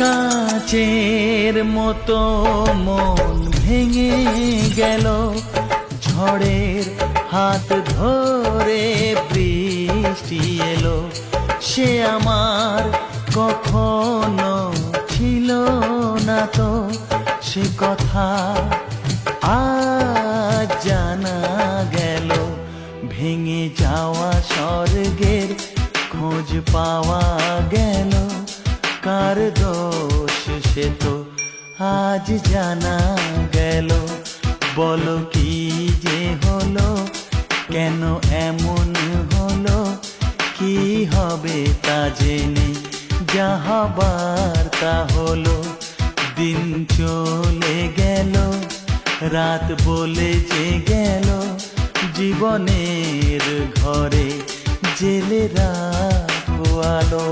কাচের মতো মন ভেঙে গেল, ঝড়ের হাত ধরে বৃষ্টি এলো। সে আমার কখনো ছিল না তো, সে কথা আজ জানা গেল। ভেঙে যাওয়া স্বর্গের খোঁজ পাওয়া গেল, কার দোষ সে তো আজ জানা গেল। বলো কি যে হলো, কেন এমন হলো, কি হবে তা জেনে যা হবার তা হলো। দিন চলে গেল, রাত বলে যে গেল, জীবনের ঘরে জেলে রাখো আলো।